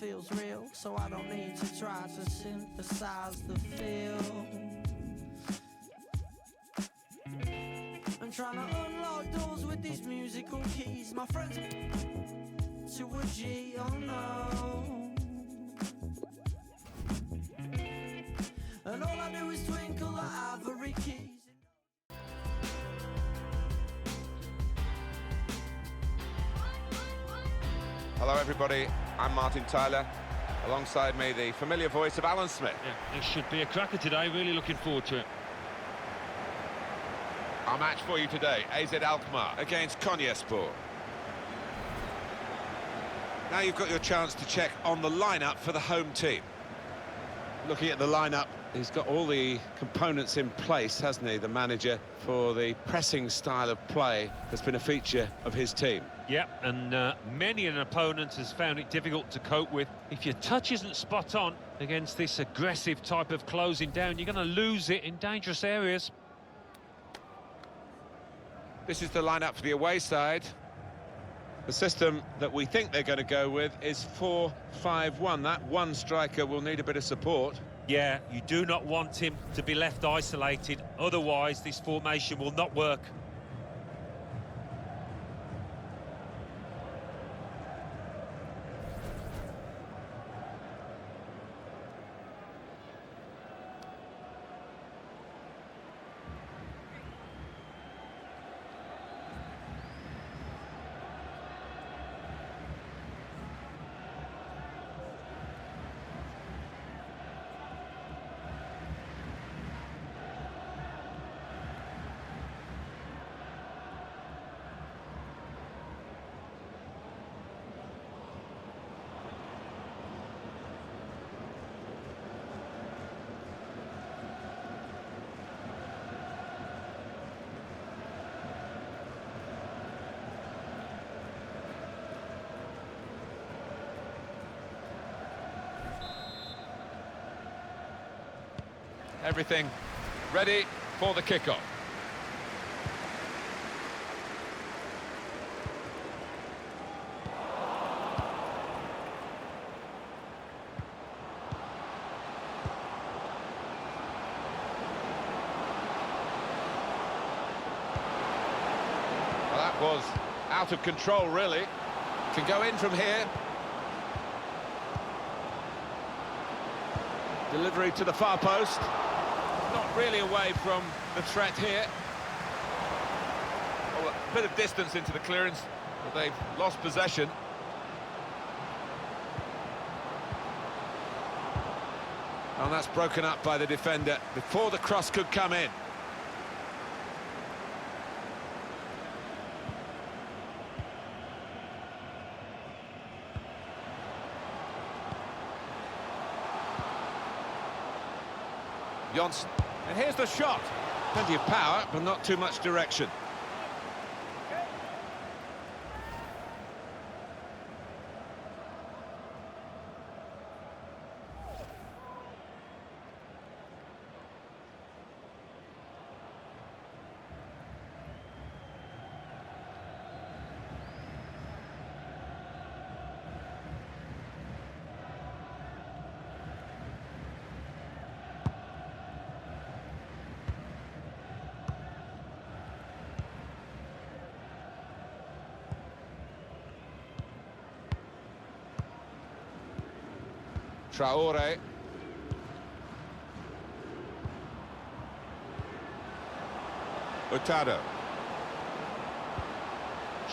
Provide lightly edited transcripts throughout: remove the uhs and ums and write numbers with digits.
feels real, so I don't need to try to synthesize the feel. I'm trying to unlock doors with these musical keys. My friends to a G, oh no. And all I do is twinkle the ivory keys. Hello everybody, I'm Martin Tyler. Alongside me, the familiar voice of Alan Smith. Yeah, it should be a cracker today, really looking forward to it. Our match for you today, AZ Alkmaar against Konyaspor. Now you've got your chance to check on the lineup for the home team. Looking at the lineup, he's got all the components in place, hasn't he, the manager, for the pressing style of play that's been a feature of his team. Yeah, and many an opponent has found it difficult to cope with. If your touch isn't spot on against this aggressive type of closing down, you're going to lose it in dangerous areas. This is the lineup for the away side. The system that we think they're going to go with is 4-5-1. That one striker will need a bit of support. Yeah, you do not want him to be left isolated, otherwise this formation will not work. Everything ready for the kickoff. Well, that was out of control, really. Can go in from here. Delivery to the far post. Not really away from the threat here. Well, a bit of distance into the clearance, but they've lost possession. And that's broken up by the defender before the cross could come in. Johnson, and here's the shot. Plenty of power, but not too much direction. Traore. Hurtado.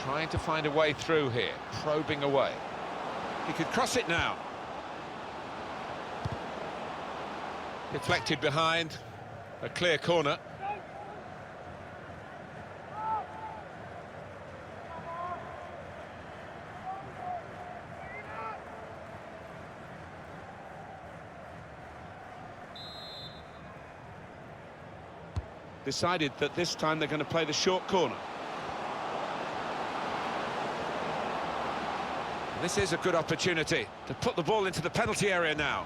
Trying to find a way through here, probing away. He could cross it now. Deflected behind, a clear corner. Decided that this time they're going to play the short corner. This is a good opportunity to put the ball into the penalty area now.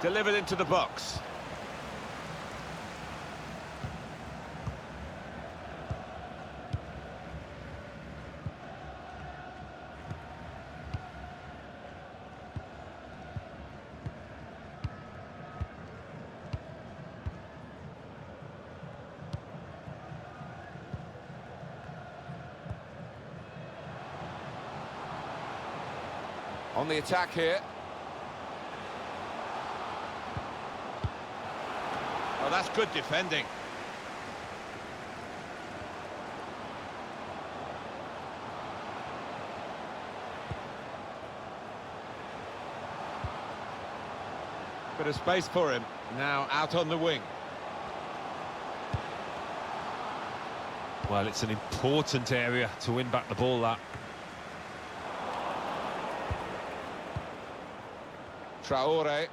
Delivered into the box. On the attack here. Oh, that's good defending. Bit of space for him. Now out on the wing. Well, it's an important area to win back the ball, that. Traore.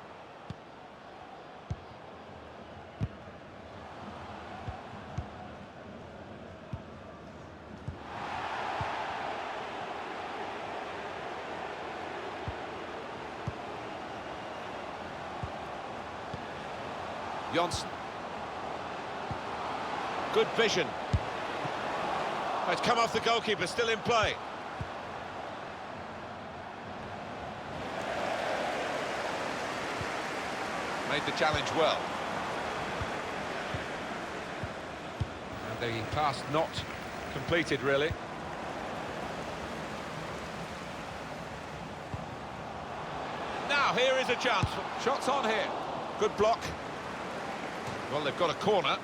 Johnson. Good vision. It's come off the goalkeeper, still in play. Made the challenge well. And the pass not completed, really. Now, here is a chance. Shots on here. Good block. Well, they've got a corner.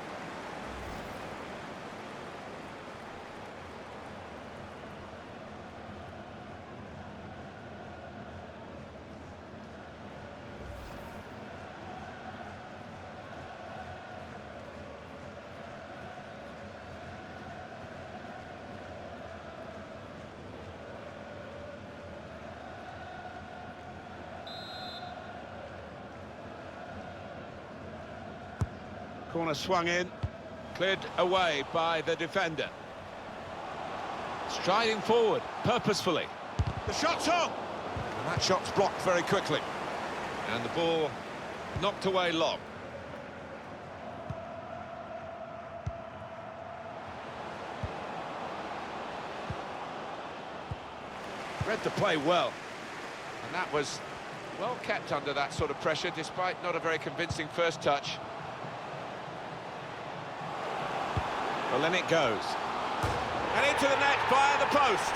Corner swung in, cleared away by the defender. Striding forward, purposefully. The shot's on! And that shot's blocked very quickly. And the ball knocked away long. Read the play well. And that was well kept under that sort of pressure, despite not a very convincing first touch. Well, then it goes. And into the net via the post.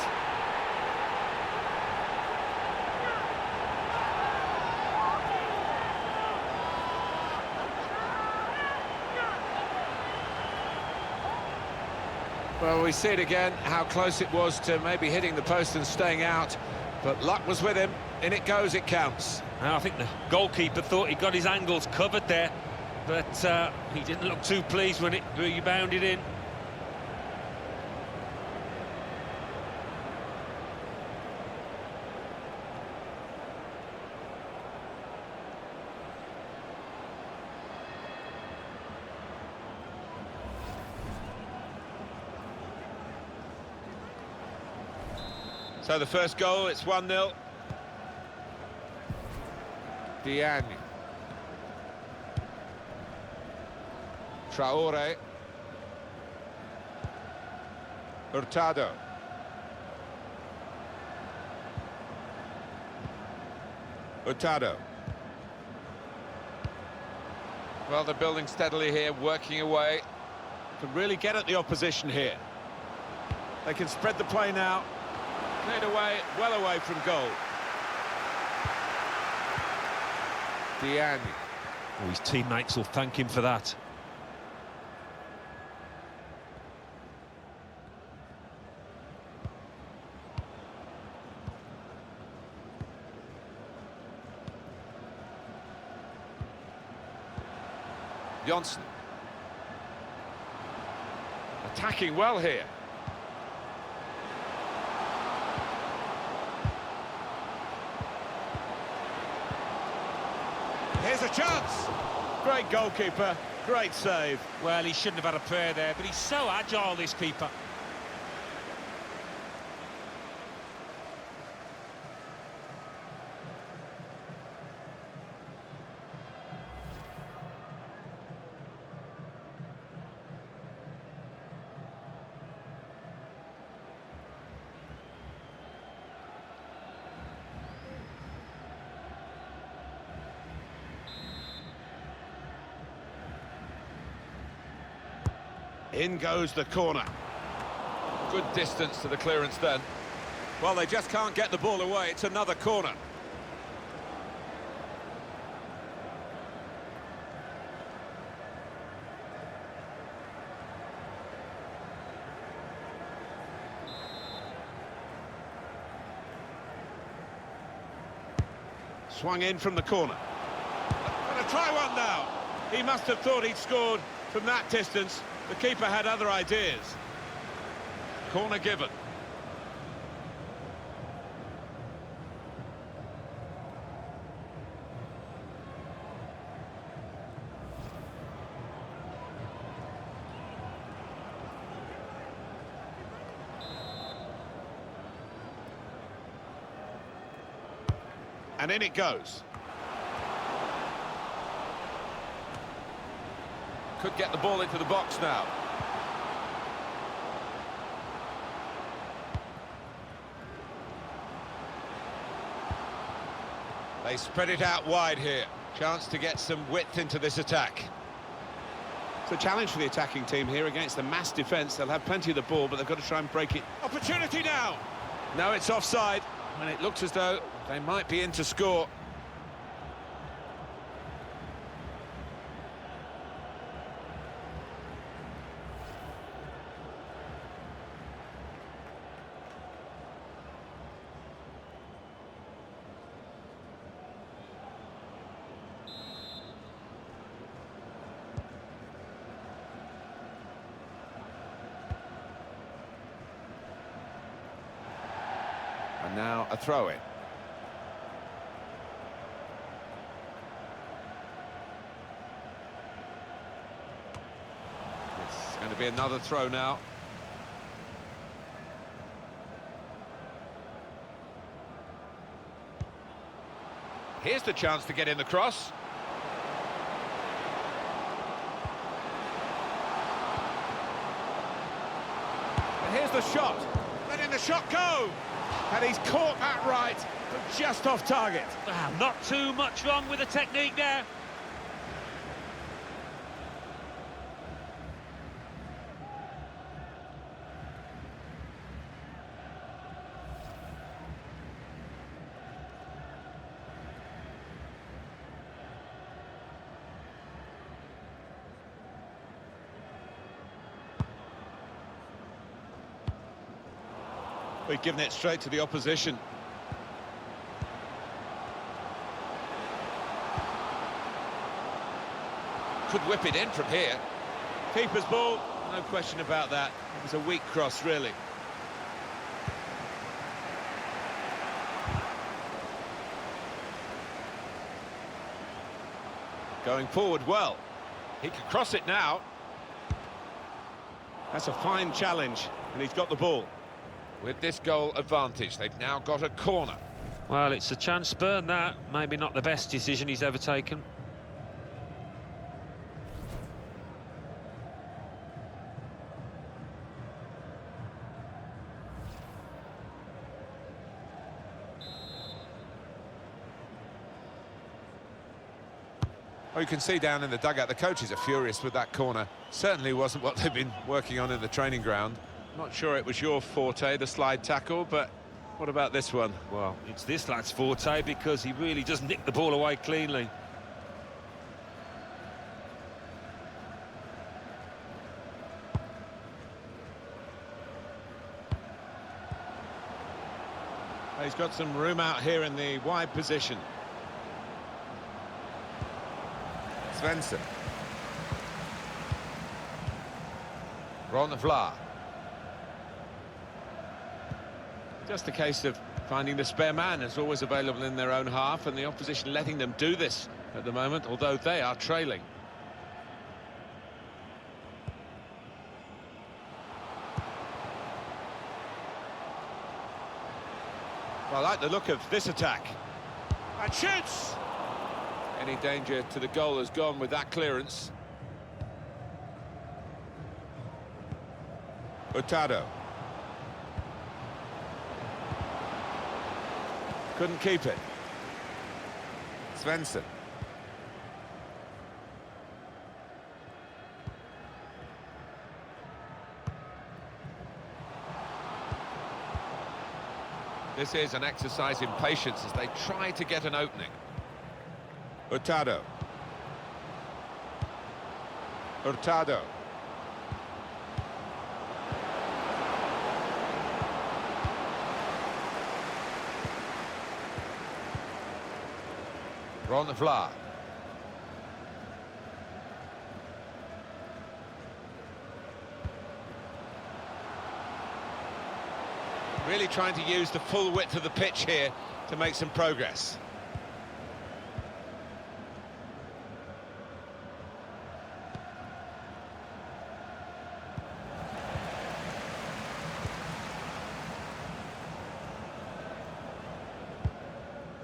Well, we see it again, how close it was to maybe hitting the post and staying out. But luck was with him. In it goes, it counts. Now, I think the goalkeeper thought he got his angles covered there, but he didn't look too pleased when it rebounded in. So the first goal, it's 1-0. Diagne. Traore. Hurtado. Hurtado. Well, they're building steadily here, working away. Can really get at the opposition here. They can spread the play now. Cleared away, well away from goal. Diagne. Oh, his teammates will thank him for that. Johnson. Attacking well here. Here's a chance. Great goalkeeper, great save. Well, he shouldn't have had a prayer there, but he's so agile, this keeper. In goes the corner. Good distance to the clearance then. Well, they just can't get the ball away. It's another corner. Swung in from the corner. Gonna try one now. He must have thought he'd scored from that distance. The keeper had other ideas. Corner given. And in it goes. Could get the ball into the box now. They spread it out wide here. Chance to get some width into this attack. It's a challenge for the attacking team here against the mass defence. They'll have plenty of the ball, but they've got to try and break it. Opportunity now! No, it's offside, and it looks as though they might be in to score. And now a throw-in. It's going to be another throw now. Here's the chance to get in the cross. And here's the shot. Letting the shot go. And he's caught that right, but just off target. Wow, not too much wrong with the technique there. We've given it straight to the opposition. Could whip it in from here. Keeper's ball, no question about that. It was a weak cross, really. Going forward well. He can cross it now. That's a fine challenge, and he's got the ball. With this goal advantage, they've now got a corner. Well, it's a chance spurn, that. Maybe not the best decision he's ever taken. Oh, you can see down in the dugout, the coaches are furious with that corner. Certainly wasn't what they've been working on in the training ground. Not sure it was your forte, the slide tackle, but what about this one? Well, it's this lad's forte because he really does nick the ball away cleanly. He's got some room out here in the wide position. Svensson. Ron Vlaar. Just a case of finding the spare man is always available in their own half, and the opposition letting them do this at the moment, although they are trailing. Well, I like the look of this attack. And shoots! Any danger to the goal has gone with that clearance. Hurtado. Couldn't keep it. Svensson. This is an exercise in patience as they try to get an opening. Hurtado. Hurtado. Ron Vlaar. Really trying to use the full width of the pitch here to make some progress.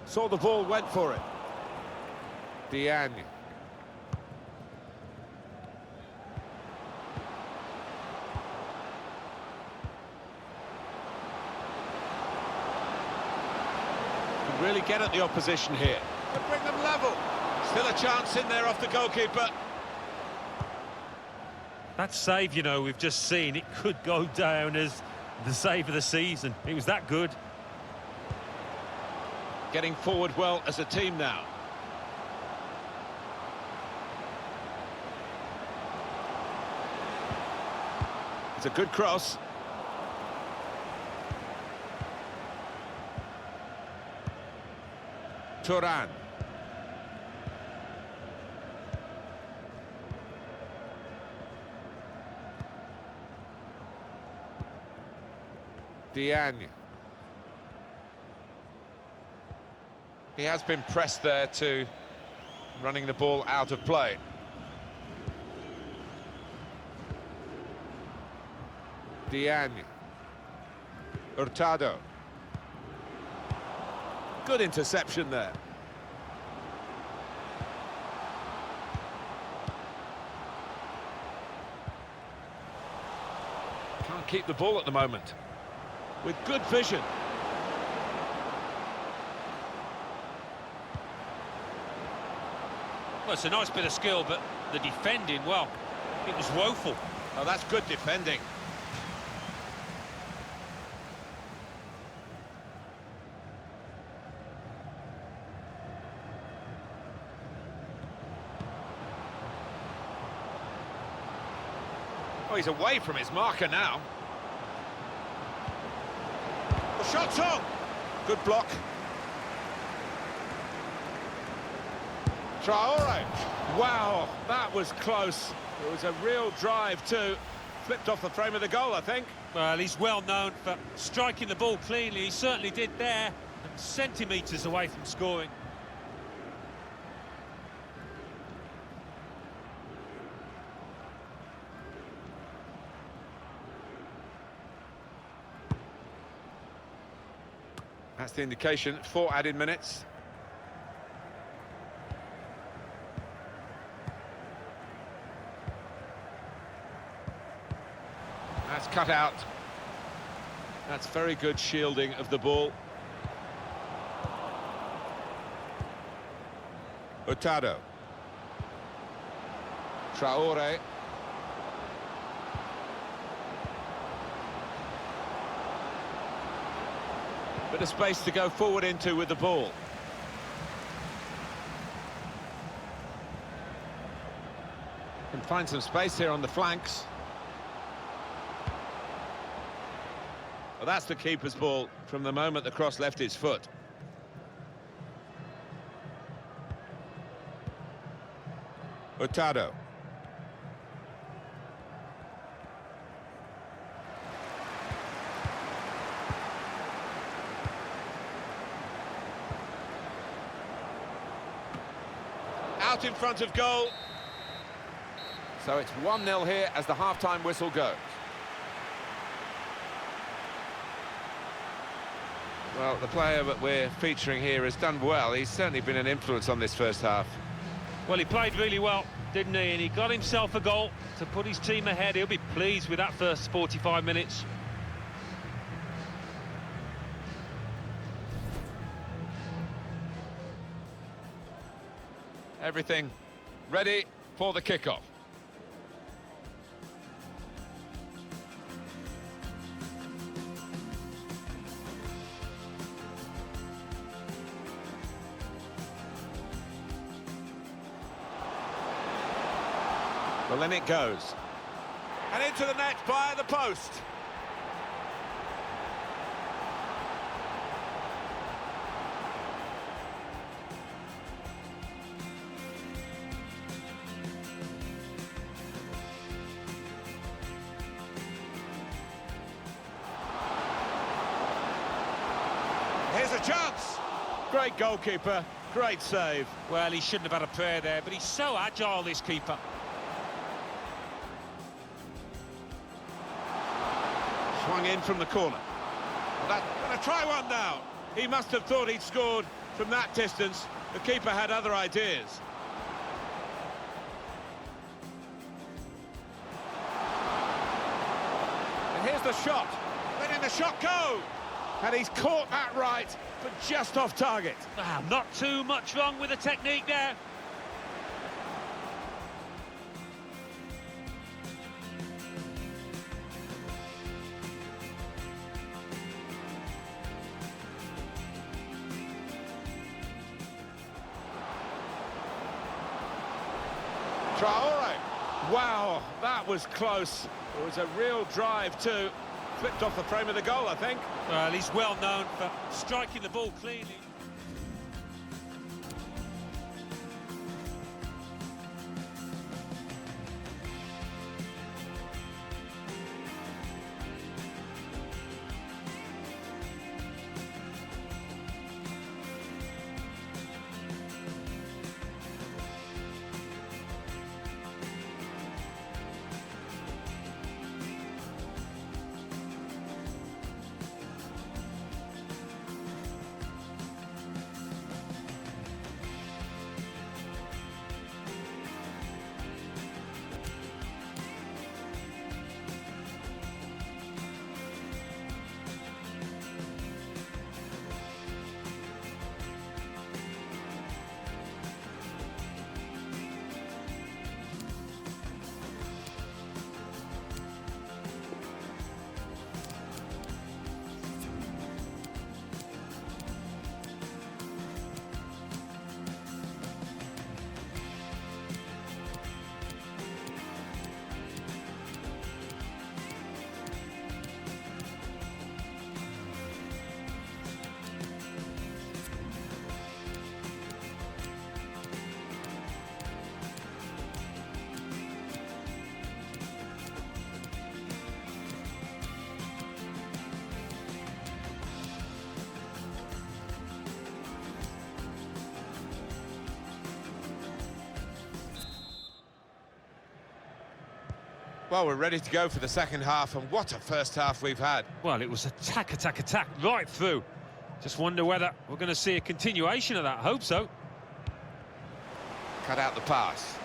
Saw the ball, went for it. Diagne. Can really get at the opposition here. Could bring them level. Still a chance in there off the goalkeeper. That save, you know, we've just seen, it could go down as the save of the season. It was that good. Getting forward well as a team now. It's a good cross. Turan. Diagne. He has been pressed there to running the ball out of play. Diagne. Hurtado. Good interception there. Can't keep the ball at the moment. With good vision. Well, it's a nice bit of skill, but the defending, well, it was woeful. Oh, that's good defending. Oh, he's away from his marker now. The shot's on. Good block. Traore. Wow, that was close. It was a real drive too. Flipped off the frame of the goal, I think. Well, he's well known for striking the ball cleanly. He certainly did there, and centimetres away from scoring. That's the indication. 4 added minutes. That's cut out. That's very good shielding of the ball. Hurtado. Traore. Bit of space to go forward into with the ball. Can find some space here on the flanks. Well, that's the keeper's ball from the moment the cross left his foot. Hurtado. Out in front of goal. So it's 1-0 here as the half-time whistle goes. Well, the player that we're featuring here has done well. He's certainly been an influence on this first half. Well, he played really well, didn't he? And he got himself a goal to put his team ahead. He'll be pleased with that first 45 minutes. Everything ready for the kickoff. Well, then it goes. And into the net by the post. a chance! Great goalkeeper, great save. Well, he shouldn't have had a prayer there, but he's so agile, this keeper. Swung in from the corner. Well, gonna try one now. He must have thought he'd scored from that distance. The keeper had other ideas. And here's the shot. Letting the shot go. And he's caught that right, but just off target. Ah, not too much wrong with the technique there. Traore. Wow, that was close. It was a real drive too. Flipped off the frame of the goal, I think. Well, he's well known for striking the ball cleanly. Well, we're ready to go for the second half, and what a first half we've had. Well, it was attack, attack, attack, right through. Just wonder whether we're going to see a continuation of that. Hope so. Cut out the pass.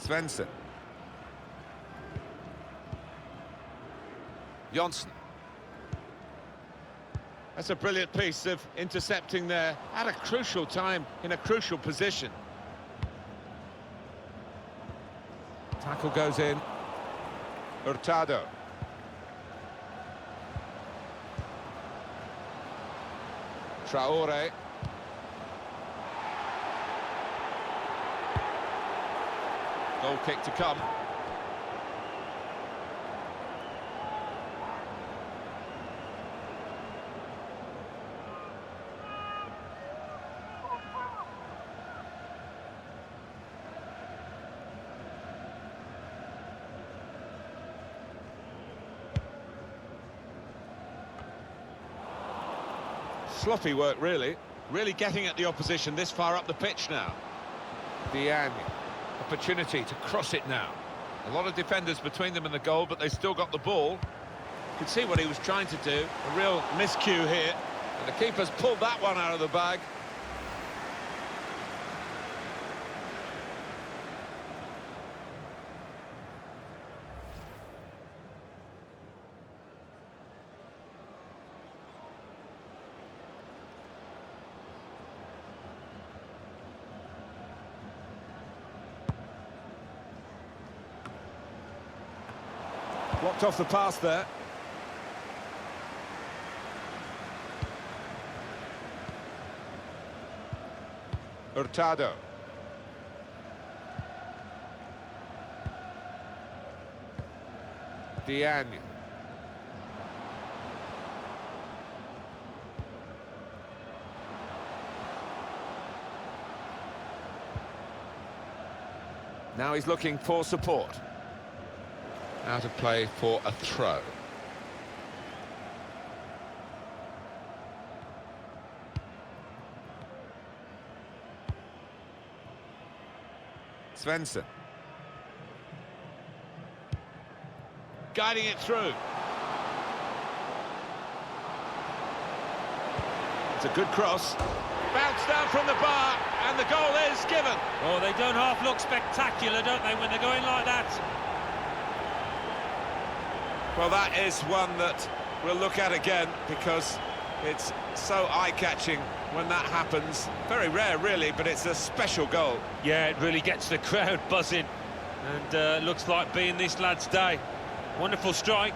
Svensson. Jonsson. That's a brilliant piece of intercepting there at a crucial time, in a crucial position. Tackle goes in. Hurtado. Traore. Goal kick to come. Sloppy work, really. Really getting at the opposition this far up the pitch now. Diagne. Opportunity to cross it now. A lot of defenders between them and the goal, but they still got the ball. You can see what he was trying to do. A real miscue here. And the keeper's pulled that one out of the bag. Blocked off the pass there. Hurtado. Diagne. Now he's looking for support. Out of play for a throw. Svensson. Guiding it through. It's a good cross. Bounced down from the bar, and the goal is given. Oh, they don't half look spectacular, don't they, when they're going like that? Well, that is one that we'll look at again, because it's so eye-catching when that happens. Very rare, really, but it's a special goal. Yeah, it really gets the crowd buzzing, and looks like being this lad's day. Wonderful strike.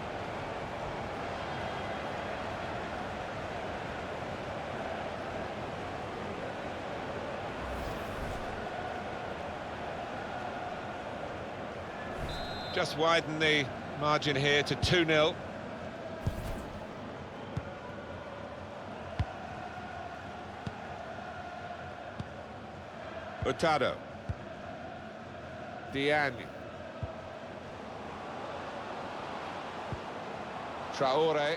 Just widen the margin here to 2-0. Hurtado. Diagne. Traore.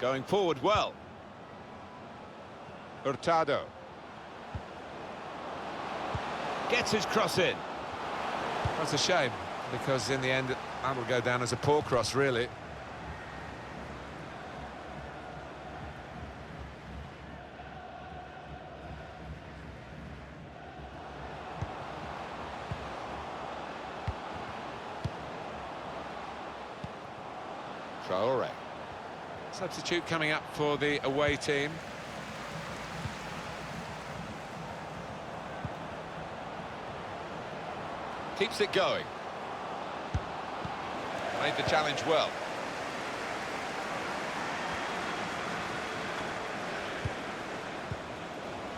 Going forward well. Hurtado. Gets his cross in. That's a shame, because in the end, that'll go down as a poor cross, really. Traore. Substitute coming up for the away team. Keeps it going. Made the challenge well.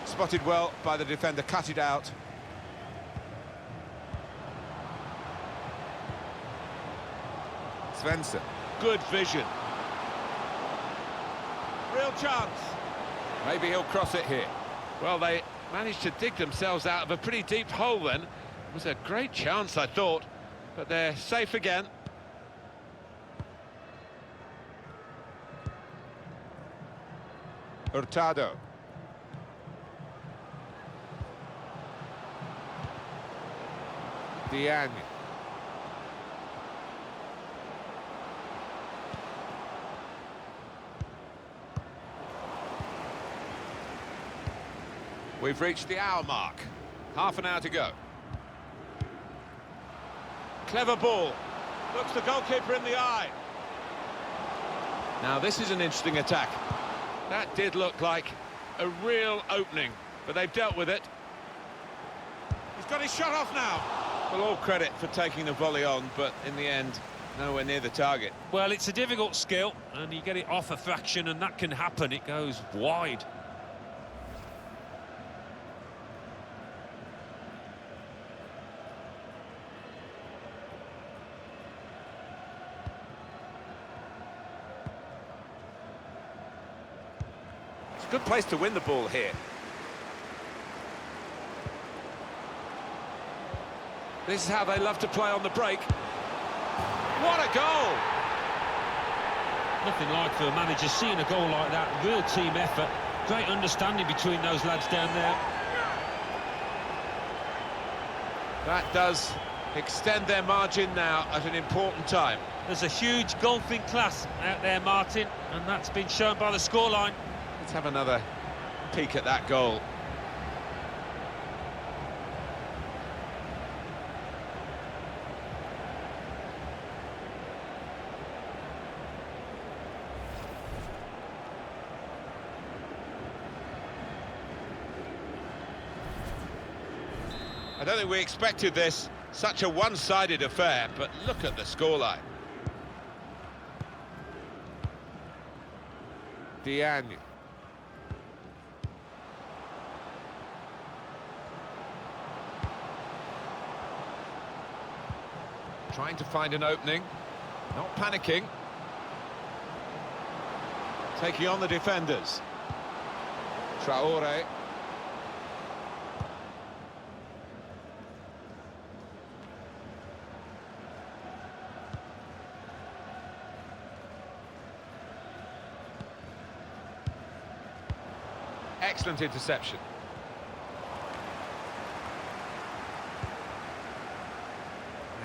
Spotted well by the defender, cut it out. Svensson. Good vision. Real chance. Maybe he'll cross it here. Well, they managed to dig themselves out of a pretty deep hole then. It was a great chance, I thought, but they're safe again. Hurtado. Diagne. We've reached the hour mark. Half an hour to go. Clever ball. Looks the goalkeeper in the eye. Now this is an interesting attack. That did look like a real opening, but they've dealt with it. He's got his shot off now. Well, all credit for taking the volley on, but in the end, nowhere near the target. Well, it's a difficult skill, and you get it off a fraction, and that can happen. It goes wide. Good place to win the ball here. This is how they love to play on the break. What a goal! Nothing like for a manager seeing a goal like that. Real team effort. Great understanding between those lads down there. That does extend their margin now at an important time. There's a huge golfing class out there, Martin, and that's been shown by the scoreline. Let's have another peek at that goal. I don't think we expected this, such a one-sided affair, but look at the scoreline. Diagne. Trying to find an opening, not panicking. Taking on the defenders. Traore. Excellent interception.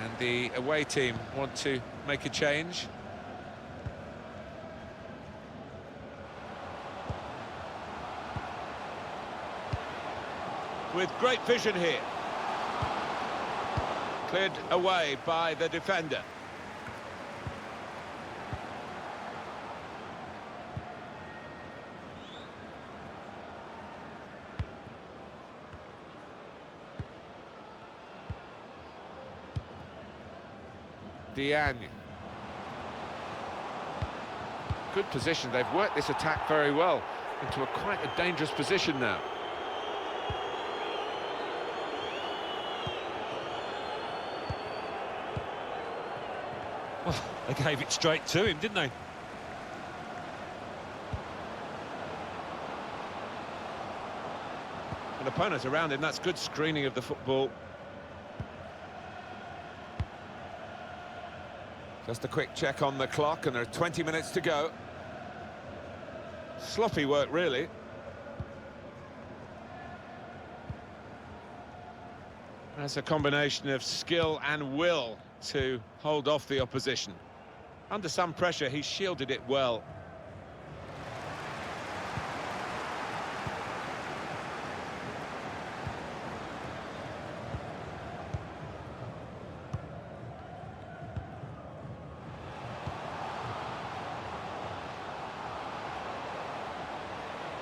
And the away team want to make a change. With great vision here. Cleared away by the defender. Diagne. Good position. They've worked this attack very well into quite a dangerous position now. Well, they gave it straight to him, didn't they? An opponent around him, that's good screening of the football. Just a quick check on the clock, and there are 20 minutes to go. Sloppy work, really. That's a combination of skill and will to hold off the opposition. Under some pressure, he shielded it well.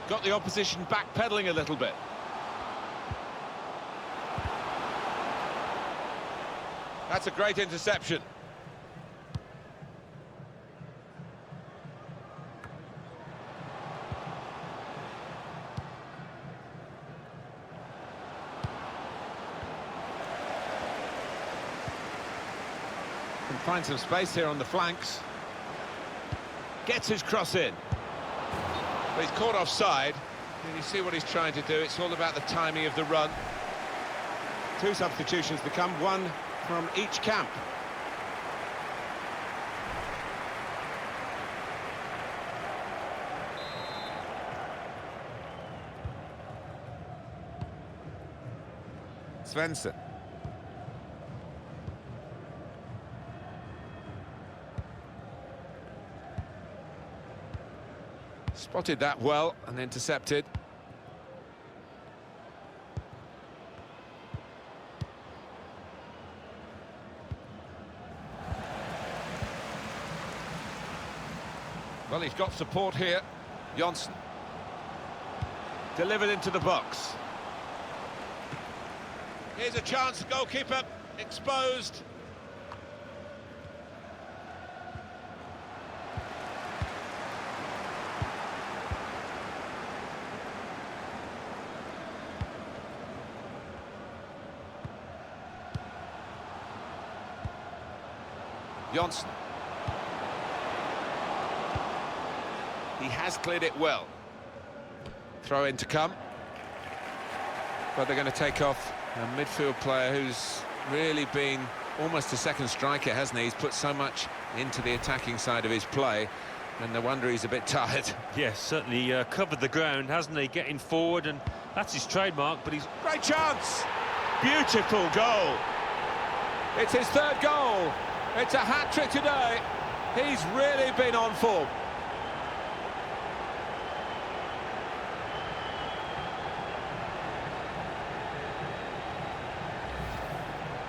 Got the opposition backpedaling a little bit. That's a great interception. Can find some space here on the flanks. Gets his cross in. But he's caught offside. And you see what he's trying to do. It's all about the timing of the run. Two substitutions to come, one from each camp. Svensson. Spotted that well and intercepted. Well, he's got support here. Johnson. Delivered into the box. Here's a chance, goalkeeper exposed. Johnson. He has cleared it well. Throw in to come. But they're going to take off a midfield player who's really been almost a second striker, hasn't he? He's put so much into the attacking side of his play, and no wonder he's a bit tired. Yes, certainly covered the ground, hasn't he? Getting forward, and that's his trademark, but he's... Great chance! Beautiful goal! It's his third goal! It's a hat-trick today. He's really been on form.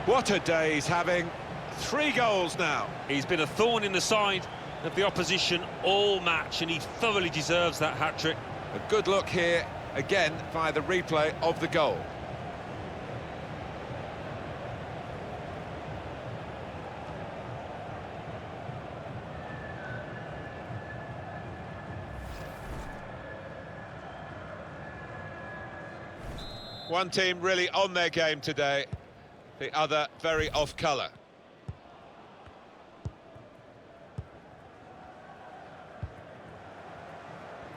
What a day he's having. 3 goals now. He's been a thorn in the side of the opposition all match, and he thoroughly deserves that hat-trick. A good look here, again, via the replay of the goal. One team really on their game today, the other very off colour.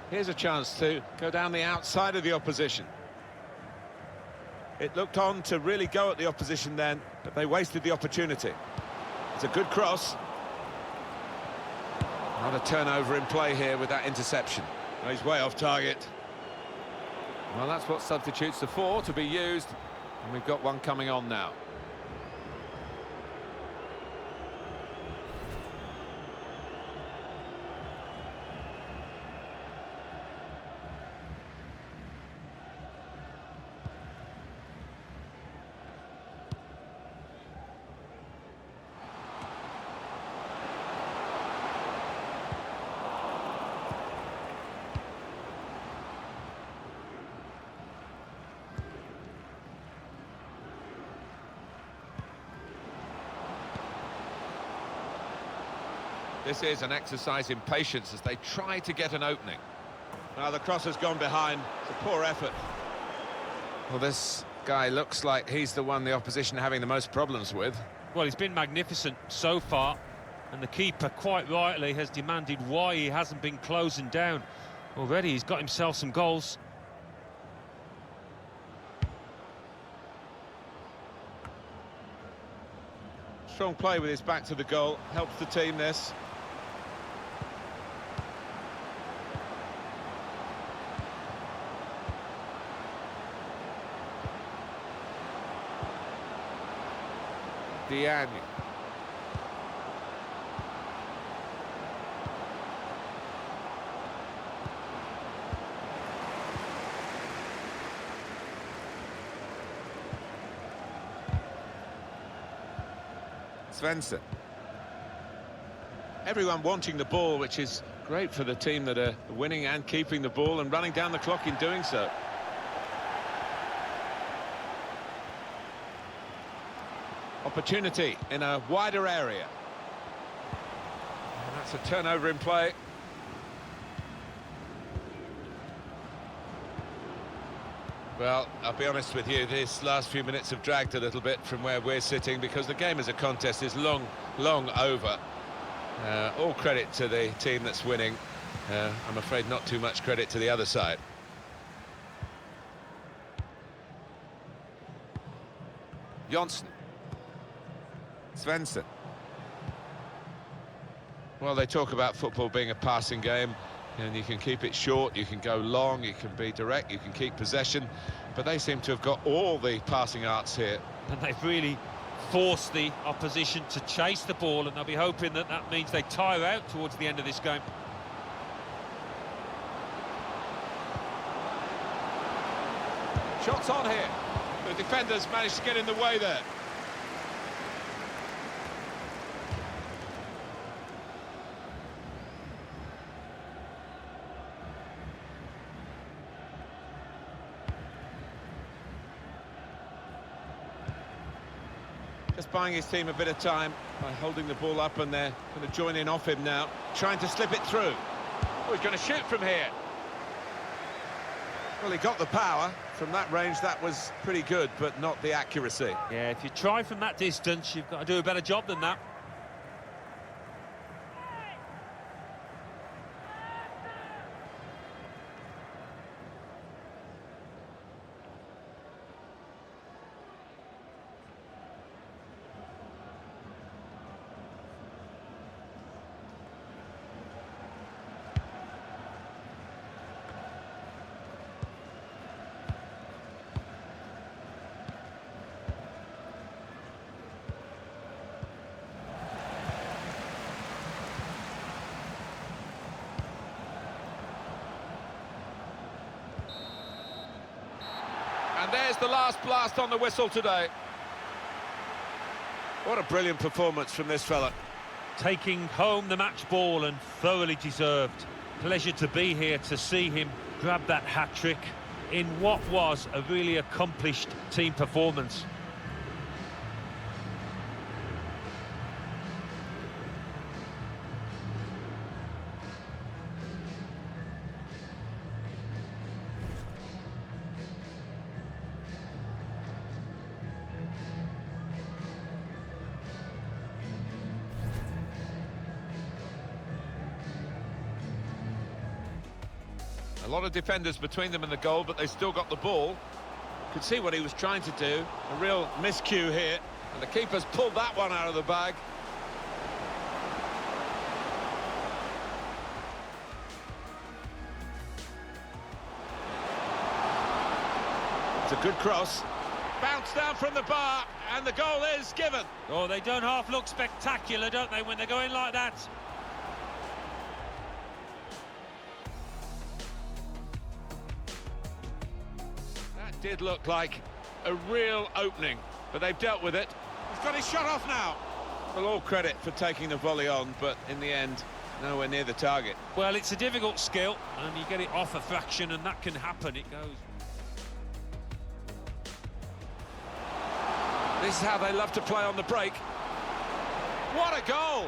Here's a chance to go down the outside of the opposition. It looked on to really go at the opposition then, but they wasted the opportunity. It's a good cross. Not a turnover in play here with that interception. He's way off target. Well, that's what substitutes are for, to be used. And we've got one coming on now. This is an exercise in patience as they try to get an opening. Now the cross has gone behind. It's a poor effort. Well, this guy looks like he's the one the opposition are having the most problems with. Well, he's been magnificent so far, and the keeper, quite rightly, has demanded why he hasn't been closing down. Already he's got himself some goals. Strong play with his back to the goal. Helps the team, this. Diagne. Svensson. Everyone wanting the ball, which is great for the team that are winning and keeping the ball and running down the clock in doing so. Opportunity in a wider area. And that's a turnover in play. Well, I'll be honest with you, this last few minutes have dragged a little bit from where we're sitting because the game as a contest is long over. All credit to the team that's winning. I'm afraid not too much credit to the other side. Jonsson. Svensson. Well, they talk about football being a passing game, and you can keep it short, you can go long, you can be direct, you can keep possession, but they seem to have got all the passing arts here. And they've really forced the opposition to chase the ball, and they'll be hoping that that means they tire out towards the end of this game. Shots on here. The defenders managed to get in the way there. Just buying his team a bit of time by holding the ball up, and they're going to join in off him now, trying to slip it through. Oh, he's going to shoot from here. Well, he got the power. From that range, that was pretty good, but not the accuracy. Yeah, if you try from that distance, you've got to do a better job than that. And there's the last blast on the whistle today. What a brilliant performance from this fella. Taking home the match ball, and thoroughly deserved. Pleasure to be here to see him grab that hat-trick in what was a really accomplished team performance. A lot of defenders between them and the goal, but they still got the ball. Could see what he was trying to do. A real miscue here. And the keeper's pulled that one out of the bag. It's a good cross. Bounce down from the bar, and the goal is given. Oh, they don't half look spectacular, don't they, when they're going like that? That did look like a real opening, but they've dealt with it. He's got his shot off now. Well, all credit for taking the volley on, but in the end, nowhere near the target. Well, it's a difficult skill, and you get it off a fraction, and that can happen. It goes. This is how they love to play on the break. What a goal!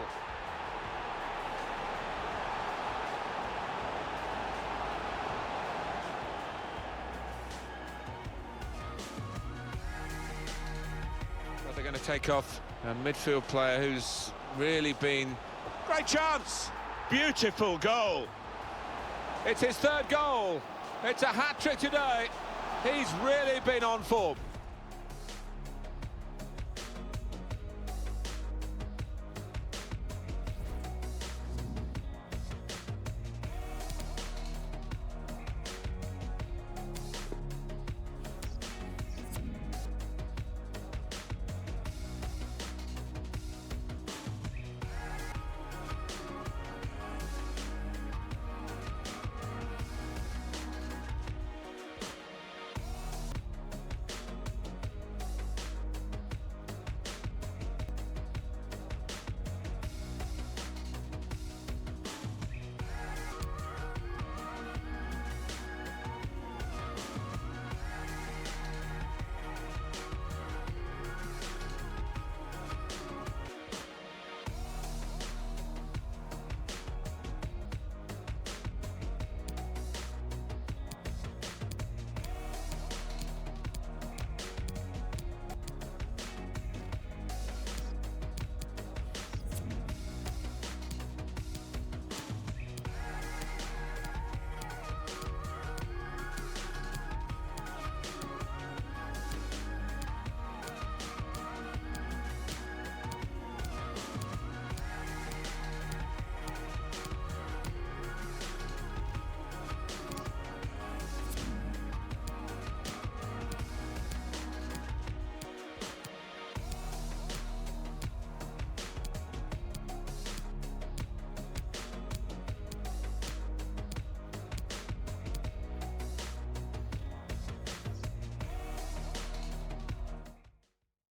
Well, they're going to take off a midfield player who's really been... Great chance! Beautiful goal! It's his third goal. It's a hat-trick today. He's really been on form.